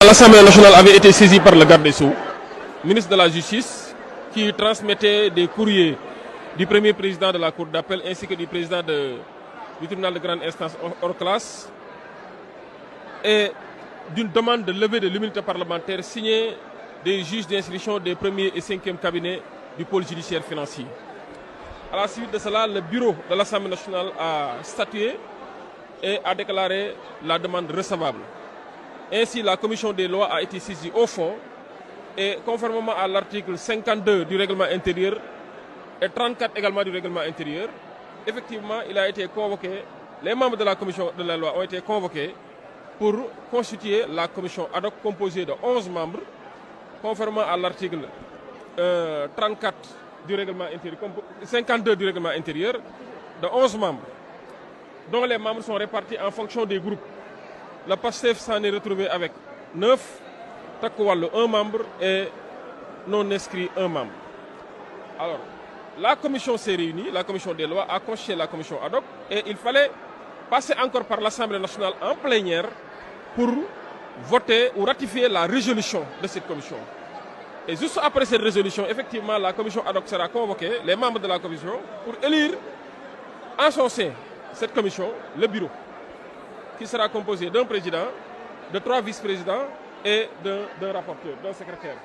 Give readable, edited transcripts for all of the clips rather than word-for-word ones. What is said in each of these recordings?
L'Assemblée nationale avait été saisie par le garde des Sceaux, ministre de la Justice, qui transmettait des courriers du premier président de la Cour d'appel ainsi que du président du tribunal de grande instance hors classe et d'une demande de levée de l'immunité parlementaire signée des juges d'instruction des premiers et cinquièmes cabinets du pôle judiciaire financier. À la suite de cela, le bureau de l'Assemblée nationale a statué et a déclaré la demande recevable. Ainsi, la commission des lois a été saisie au fond et conformément à l'article 52 du règlement intérieur et 34 également du règlement intérieur, effectivement, il a été convoqué, les membres de la commission de la loi ont été convoqués pour constituer la commission ad hoc composée de 11 membres, conformément à l'article 34 du règlement intérieur, 52 du règlement intérieur, de 11 membres, dont les membres sont répartis en fonction des groupes. Le PASTEF s'en est retrouvé avec 9, Takku Wallu 1 membre et non inscrit 1 membre. Alors, la commission s'est réunie, la commission des lois a constitué la commission ad hoc et il fallait passer encore par l'Assemblée nationale en plénière pour voter ou ratifier la résolution de cette commission. Et juste après cette résolution, effectivement, la commission ad hoc sera convoquée, les membres de la commission, pour élire en son sein cette commission, le bureau, qui sera composé d'un président, de 3 vice-présidents et d'un rapporteur, d'un secrétaire.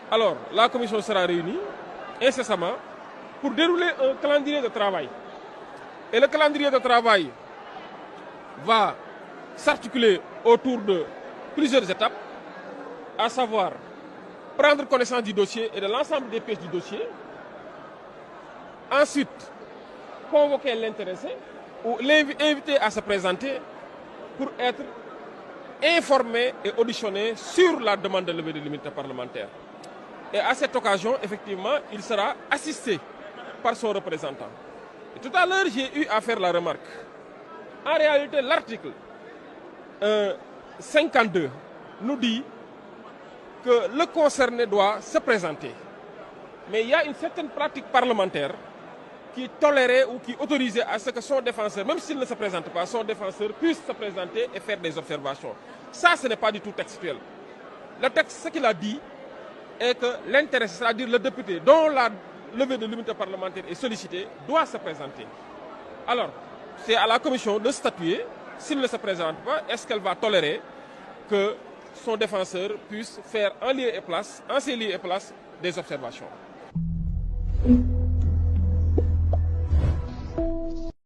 Alors, la commission sera réunie incessamment pour dérouler un calendrier de travail. Et le calendrier de travail va s'articuler autour de plusieurs étapes, à savoir prendre connaissance du dossier et de l'ensemble des pièces du dossier. Ensuite, convoquer l'intéressé ou l'inviter à se présenter pour être informé et auditionné sur la demande de levée de l'immunité parlementaire. Et à cette occasion, effectivement, il sera assisté par son représentant. Et tout à l'heure, j'ai eu à faire la remarque. En réalité, l'article 52 nous dit que le concerné doit se présenter. Mais il y a une certaine pratique parlementaire qui tolérait ou qui autorisait à ce que son défenseur, même s'il ne se présente pas, son défenseur puisse se présenter et faire des observations. Ça, ce n'est pas du tout textuel. Le texte, ce qu'il a dit, est que l'intéressé, c'est-à-dire le député dont la levée de l'immunité parlementaire est sollicitée, doit se présenter. Alors, c'est à la commission de statuer, s'il ne se présente pas, est-ce qu'elle va tolérer que son défenseur puisse faire en lieu et place, en ses lieux et places, des observations.